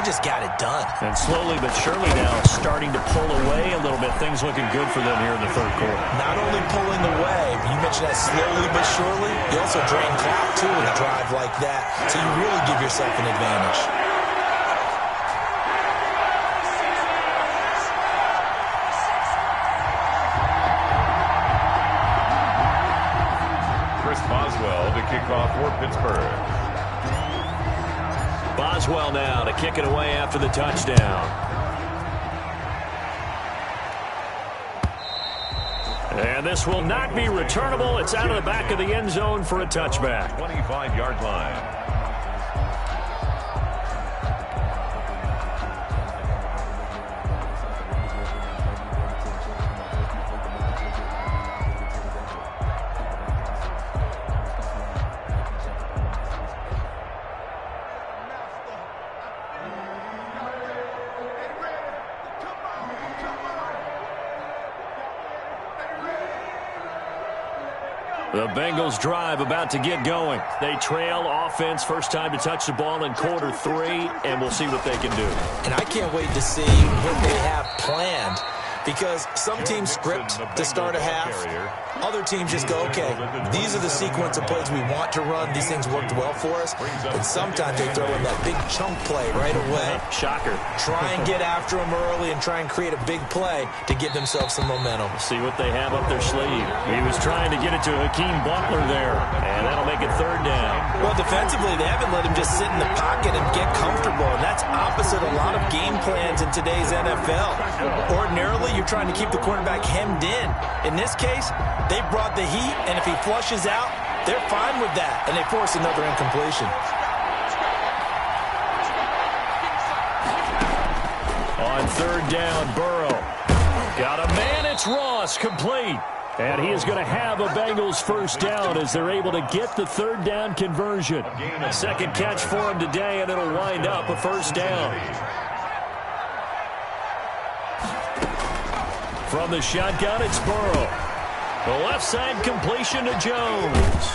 just got it done. And slowly but surely now starting to pull away a little bit. Things looking good for them here in the third quarter. Not only pulling away, but you mentioned that slowly but surely, you also drain clock too in a drive like that. So you really give yourself an advantage. To kick off for Pittsburgh. Boswell now to kick it away after the touchdown. And this will not be returnable. It's out of the back of the end zone for a touchback. 25-yard line. The Bengals drive about to get going. They trail offense first time to touch the ball in quarter 3, and we'll see what they can do. And I can't wait to see what they have planned, because some teams script to start a half. Other teams just go, okay, these are the sequence of plays we want to run. These things worked well for us. And sometimes they throw in that big chunk play right away. Shocker. Try and get after them early and try and create a big play to give themselves some momentum. See what they have up their sleeve. He was trying to get it to Hakeem Butler there, and that'll make it third down. Well, defensively, they haven't let him just sit in the pocket and get comfortable, and that's opposite a lot of game plans in today's NFL. Ordinarily, you're trying to keep the quarterback hemmed in. In this case, they brought the heat, and if he flushes out, they're fine with that, and they force another incompletion. On third down, Burrow. Got a man, it's Ross, complete. And he is going to have a Bengals first down as they're able to get the third down conversion. Second catch for him today, and it'll wind up a first down. From the shotgun, it's Burrow. The left side completion to Jones.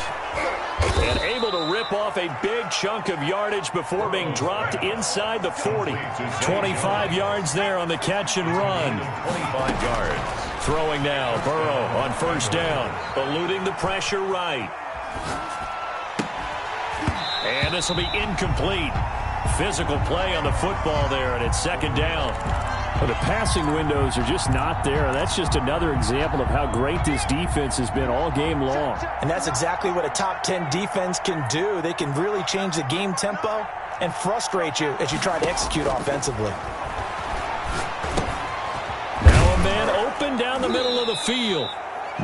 And able to rip off a big chunk of yardage before being dropped inside the 40. 25 yards there on the catch and run. 25 yards. Throwing now, Burrow on first down. Eluding the pressure right. And this will be incomplete. Physical play on the football there, and it's second down. Well, the passing windows are just not there. That's just another example of how great this defense has been all game long. And that's exactly what a top 10 defense can do. They can really change the game tempo and frustrate you as you try to execute offensively. Now a man open down the middle of the field.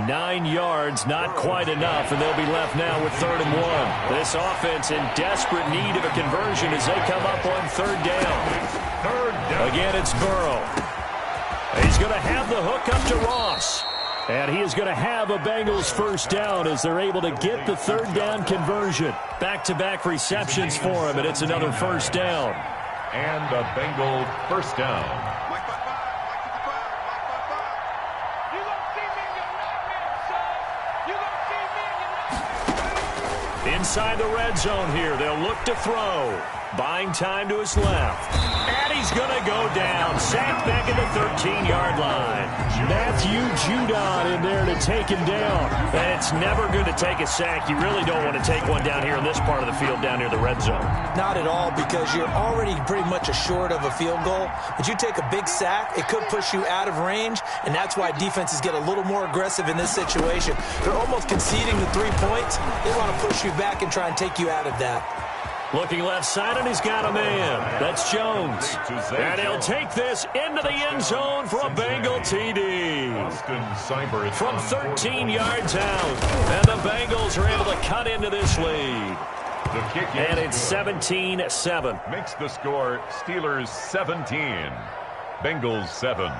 9 yards, not quite enough, and they'll be left now with 3rd and 1. This offense in desperate need of a conversion as they come up on third down. Again, it's Burrow. He's going to have the hook up to Ross. And he is going to have a Bengals first down as they're able to get the third down conversion. Back-to-back receptions for him, and it's another first down. And a Bengal first down. Inside the red zone here, they'll look to throw. Buying time to his left. And he's going to go down. Sacked back at the 13-yard line. Matthew Judon in there to take him down. And it's never good to take a sack. You really don't want to take one down here in this part of the field down near the red zone. Not at all, because you're already pretty much assured of a field goal. But you take a big sack, it could push you out of range, and that's why defenses get a little more aggressive in this situation. They're almost conceding the 3 points. They want to push you back and try and take you out of that. Looking left side, and he's got a man. That's Jones. And he'll take this into the end zone for a Bengal TD. From 13 yards out. And the Bengals are able to cut into this lead. And it's 17-7. Makes the score Steelers 17. Bengals 7.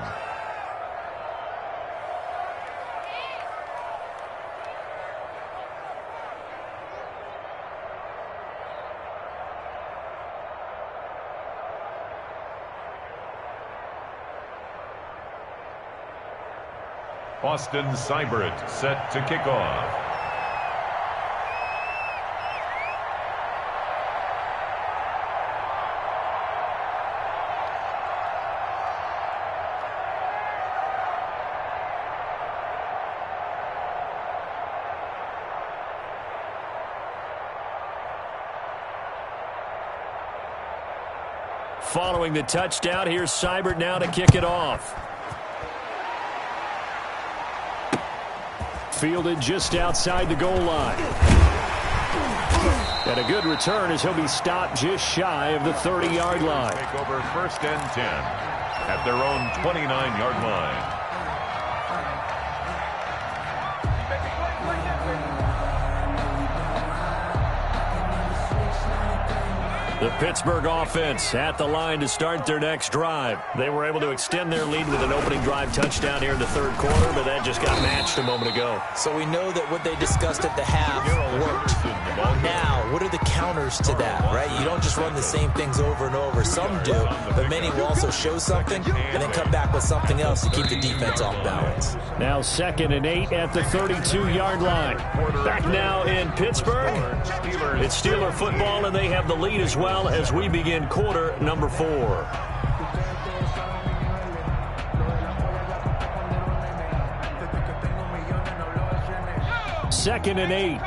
Austin Seibert set to kick off. Following the touchdown, here's Seibert now to kick it off. Fielded just outside the goal line. And a good return as he'll be stopped just shy of the 30-yard line. Take over 1st and 10 at their own 29-yard line. The Pittsburgh offense at the line to start their next drive. They were able to extend their lead with an opening drive touchdown here in the 3rd quarter, but that just got matched a moment ago. So we know that what they discussed at the half worked. Now, what are the counters to that, right? You don't just run the same things over and over. Some do, but many will also show something and then come back with something else to keep the defense off balance. Now 2nd and 8 at the 32-yard line. Back now in Pittsburgh. It's Steeler football, and they have the lead as well as we begin quarter number 4. Second and 8.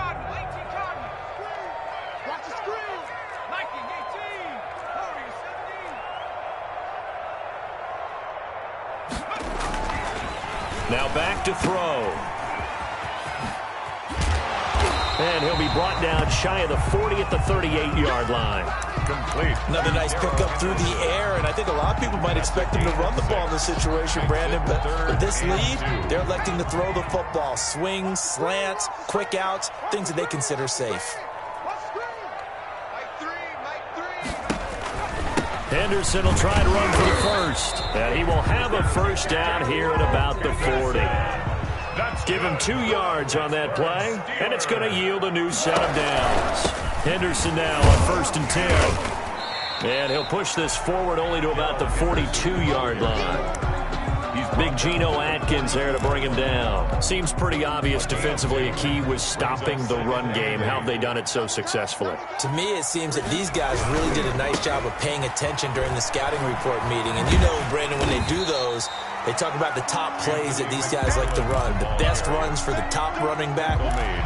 Now back to throw. And he'll be brought down shy of the 40 at the 38-yard line. Complete. Another nice pickup through the air, and I think a lot of people might expect him to run the ball in this situation, Brandon, but with this lead, they're electing to throw the football. Swings, slants, quick outs, things that they consider safe. Henderson will try to run for the first, and he will have a first down here at about the 40. Give him 2 yards on that play, and it's going to yield a new set of downs. Henderson now on 1st and 10. And he'll push this forward only to about the 42-yard line. Big Geno Atkins there to bring him down. Seems pretty obvious defensively a key was stopping the run game. How have they done it so successfully? To me, it seems that these guys really did a nice job of paying attention during the scouting report meeting. And you know, Brandon, when they do those, they talk about the top plays that these guys like to run. The best runs for the top running back,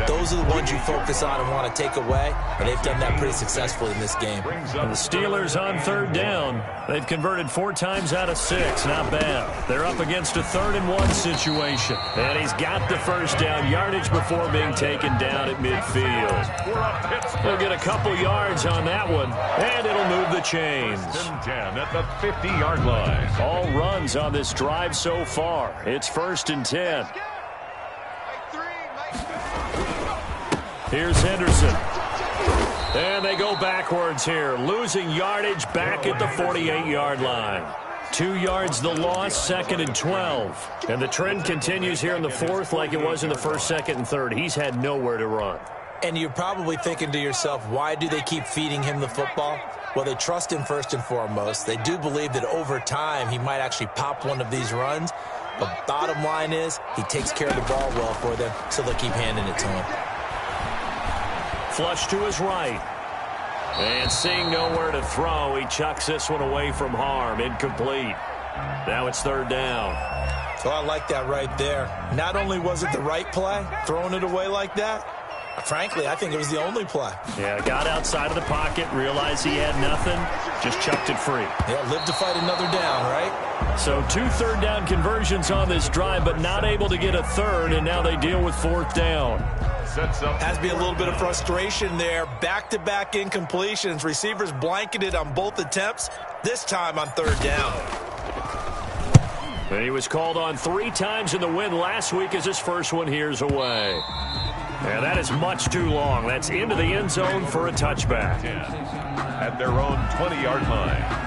those are the ones you focus on and want to take away. And they've done that pretty successfully in this game. And the Steelers on 3rd down. They've converted 4 times out of 6. Not bad. They're up against a 3rd and 1 situation. And he's got the first down yardage before being taken down at midfield. He'll get a couple yards on that one, and it'll move the chains. 10 at the 50-yard line. All runs on this drive so far. It's 1st and 10. Here's Henderson. And they go backwards here, losing yardage back at the 48-yard line. 2 yards the loss, 2nd and 12. And the trend continues here in the 4th like it was in the 1st, 2nd, and 3rd. He's had nowhere to run. And you're probably thinking to yourself, why do they keep feeding him the football? Well, they trust him first and foremost. They do believe that over time he might actually pop one of these runs. But bottom line is he takes care of the ball well for them, so they'll keep handing it to him. Flush to his right. And seeing nowhere to throw, he chucks this one away from harm. Incomplete. Now it's 3rd down. So I like that right there. Not only was it the right play, throwing it away like that, frankly, I think it was the only play. Yeah, got outside of the pocket, realized he had nothing, just chucked it free. Yeah, live to fight another down, right? So 2 3rd down conversions on this drive, but not able to get a 3rd, and now they deal with 4th down. Has to be a little bit of frustration there. Back-to-back incompletions. Receivers blanketed on both attempts, this time on 3rd down. And he was called on 3 times in the win last week as his first one here's away. And that is much too long. That's into the end zone for a touchback. At their own 20-yard line.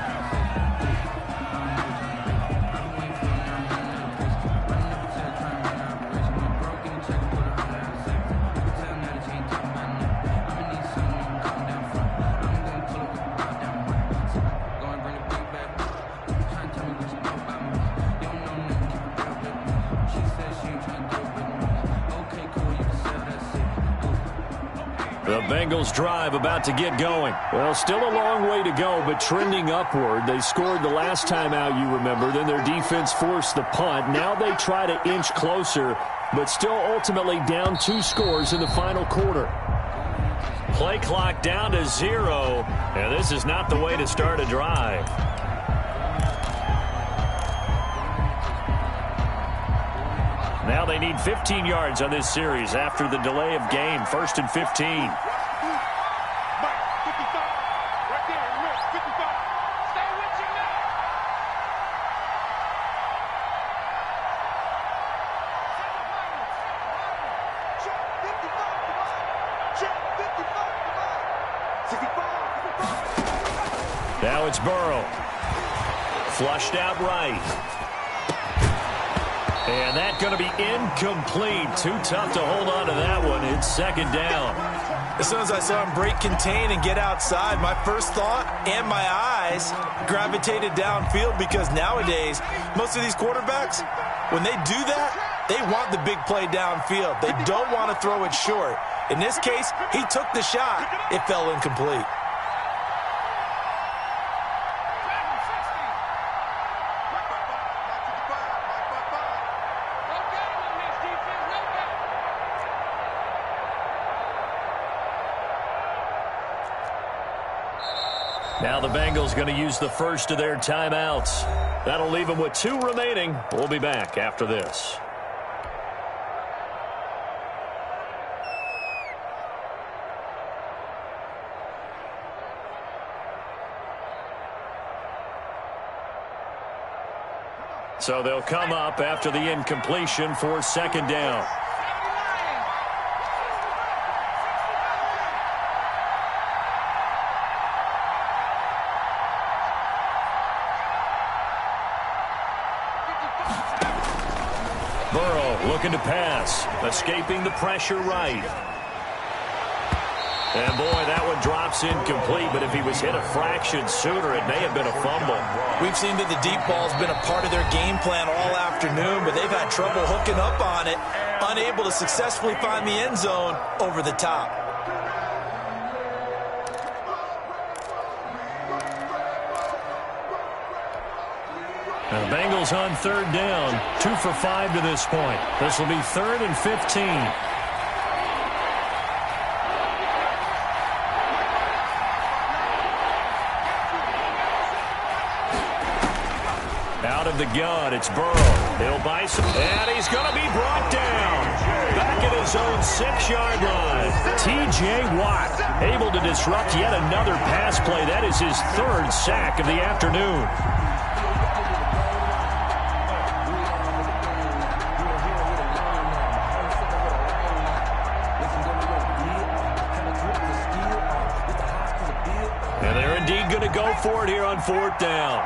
The Bengals drive about to get going. Well, still a long way to go, but trending upward. They scored the last time out, you remember. Then their defense forced the punt. Now they try to inch closer, but still ultimately down 2 scores in the final quarter. Play clock down to 0, and this is not the way to start a drive. they need 15 yards on this series after the delay of game. 1st and 15. Now it's Burrow. Flushed out right. And that's going to be incomplete. Too tough to hold on to that one. It's 2nd down. As soon as I saw him break contain and get outside, my first thought and my eyes gravitated downfield, because nowadays, most of these quarterbacks, when they do that, they want the big play downfield. They don't want to throw it short. In this case, he took the shot. It fell incomplete. Now the Bengals going to use the first of their timeouts. That'll leave them with 2 remaining. We'll be back after this. So they'll come up after the incompletion for 2nd down. Burrow looking to pass, escaping the pressure right. And boy, that one drops incomplete, but if he was hit a fraction sooner, it may have been a fumble. We've seen that the deep ball's been a part of their game plan all afternoon, but they've had trouble hooking up on it, unable to successfully find the end zone over the top. The Bengals on 3rd down, 2 for 5 to this point. This will be 3rd and 15. Out of the gun, it's Burrow. He'll buy some, and he's going to be brought down. Back at his own 6-yard line. T.J. Watt able to disrupt yet another pass play. That is his 3rd sack of the afternoon. And they're indeed going to go for it here on 4th down.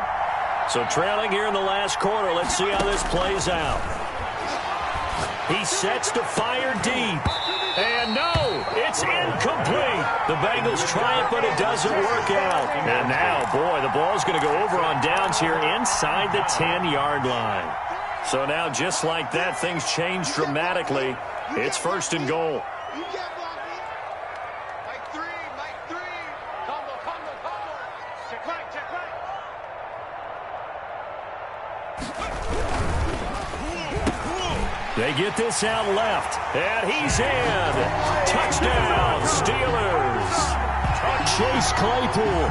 So trailing here in the last quarter. Let's see how this plays out. He sets to fire deep. And no, it's incomplete. The Bengals try it, but it doesn't work out. And now, boy, the ball's going to go over on downs here inside the 10-yard line. So now, just like that, things change dramatically. It's 1st and goal. They get this out left, and he's in. Touchdown, Steelers. Chase Claypool,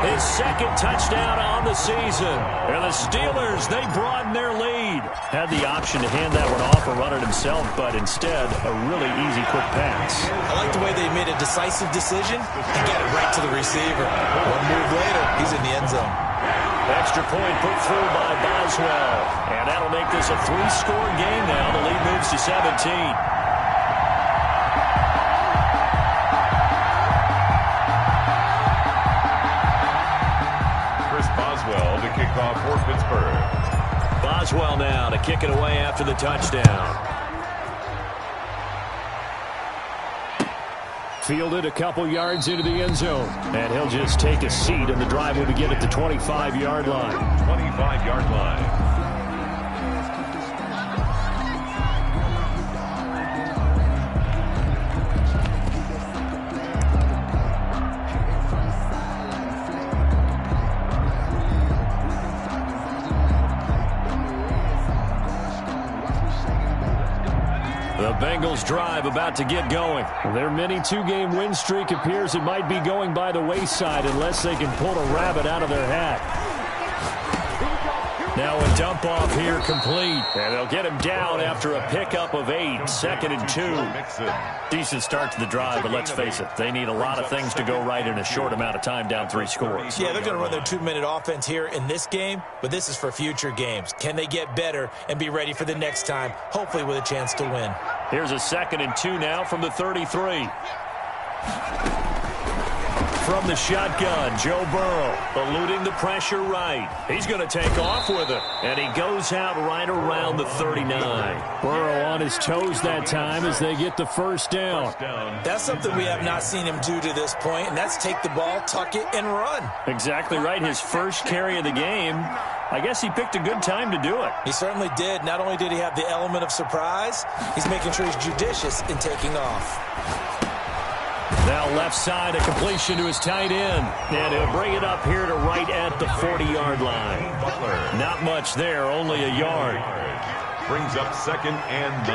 his 2nd touchdown on the season. And the Steelers, they broaden their lead. Had the option to hand that one off or run it himself, but instead, a really easy, quick pass. I like the way they made a decisive decision and get it right to the receiver. One move later, he's in the end zone. Extra point put through by Boswell. And that'll make this a 3-score game now. The lead moves to 17. Boswell to kick off for Pittsburgh. Boswell now to kick it away after the touchdown. Fielded a couple yards into the end zone. And he'll just take a seat in the drive when we get at the 25-yard line. 25-yard line. The Bengals drive about to get going. Their mini 2-game win streak appears it might be going by the wayside unless they can pull a rabbit out of their hat. Now a dump off here complete. And they'll get him down after a pickup of 8. 2nd and 2. Decent start to the drive, but let's face it, they need a lot of things to go right in a short amount of time down 3 scores. Yeah, they're going to run their 2-minute offense here in this game, but this is for future games. Can they get better and be ready for the next time, hopefully with a chance to win? Here's a 2nd and 2 now from the 33. From the shotgun, Joe Burrow eluding the pressure right. He's going to take off with it, and he goes out right around the 39. Burrow on his toes that time as they get the first down. That's something we have not seen him do to this point, and that's take the ball, tuck it, and run. Exactly right. His first carry of the game. I guess he picked a good time to do it. He certainly did. Not only did he have the element of surprise, he's making sure he's judicious in taking off. Now left side, a completion to his tight end. And he'll bring it up here to right at the 40-yard line. Not much there, only a yard. Brings up 2nd and 9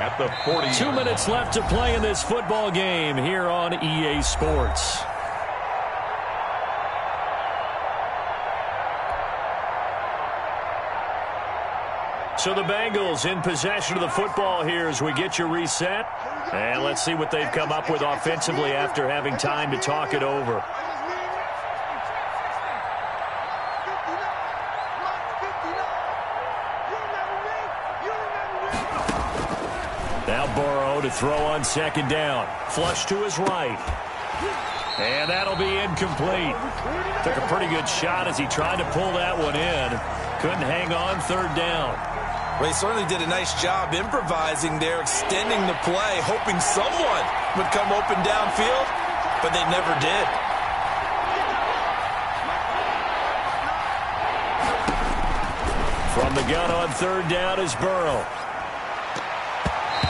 at the 40. 2 minutes left to play in this football game here on EA Sports. So the Bengals in possession of the football here as we get you reset. And let's see what they've come up with offensively after having time to talk it over. Now Burrow to throw on 2nd down. Flush to his right. And that'll be incomplete. Took a pretty good shot as he tried to pull that one in. Couldn't hang on 3rd down. Well, he certainly did a nice job improvising there, extending the play, hoping someone would come open downfield, but they never did. From the gun on 3rd down is Burrow.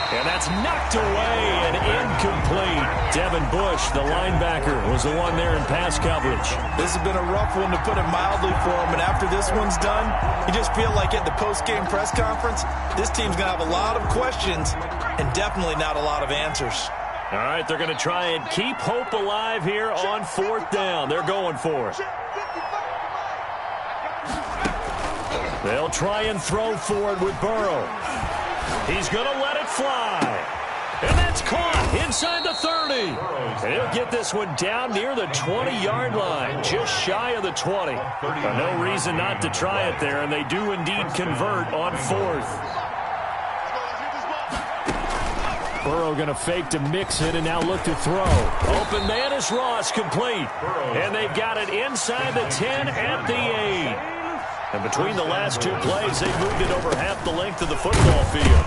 And that's knocked away and incomplete. Devin Bush, the linebacker, was the one there in pass coverage. This has been a rough one, to put it mildly, for him. And after this one's done, you just feel like at the post-game press conference, this team's going to have a lot of questions and definitely not a lot of answers. All right, they're going to try and keep hope alive here on 4th down. They're going for it. They'll try and throw for it with Burrow. He's going to let it fly. And that's caught inside the 30. And he'll get this one down near the 20-yard line, just shy of the 20. No reason not to try it there, and they do indeed convert on 4th. Burrow going to fake to mix it and now look to throw. Open man is Ross, complete. And they've got it inside the 10 at the 8. And between the last 2 plays, they've moved it over half the length of the football field.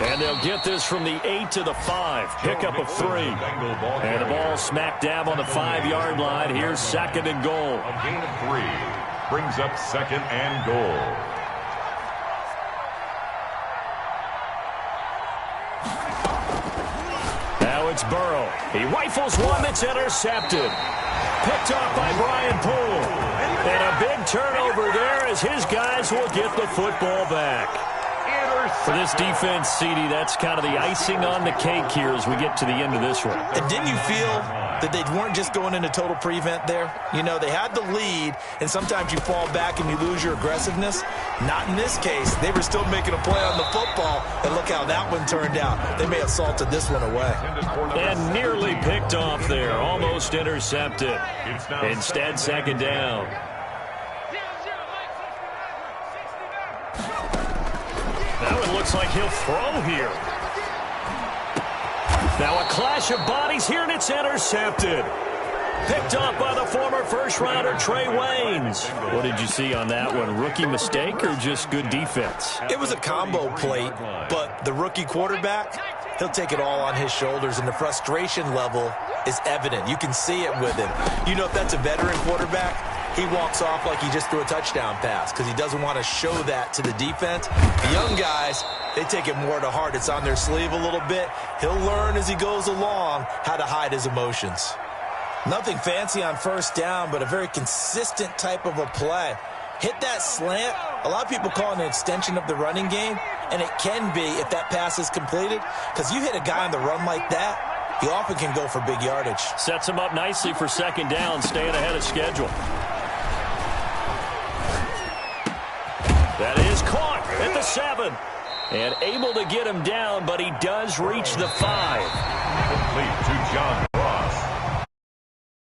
And they'll get this from the 8 to the 5. Pickup of 3. And the ball smack dab on the 5-yard line. Here's 2nd and goal. A gain of 3 brings up 2nd and goal. Now it's Burrow. He rifles one that's intercepted. Picked off by Brian Poole. And a big turnover there as his guys will get the football back. For this defense, CD, that's kind of the icing on the cake here as we get to the end of this one. And didn't you feel that they weren't just going into total prevent there? You know, they had the lead, and sometimes you fall back and you lose your aggressiveness. Not in this case. They were still making a play on the football, and look how that one turned out. They may have salted this one away. And nearly picked off there, almost intercepted. Instead, 2nd down. Now it looks like he'll throw here. Now a clash of bodies here, and it's intercepted. Picked off by the former first-rounder Trey Waynes. What did you see on that one? Rookie mistake or just good defense? It was a combo plate, but the rookie quarterback, he'll take it all on his shoulders, and the frustration level is evident. You can see it with him. You know, if that's a veteran quarterback, he walks off like he just threw a touchdown pass because he doesn't want to show that to the defense. The young guys, they take it more to heart. It's on their sleeve a little bit. He'll learn as he goes along how to hide his emotions. Nothing fancy on 1st down, but a very consistent type of a play. Hit that slant. A lot of people call it an extension of the running game, and it can be if that pass is completed, because you hit a guy on the run like that, he often can go for big yardage. Sets him up nicely for 2nd down, staying ahead of schedule. That is caught at the 7. And able to get him down, but he does reach the 5. Complete to John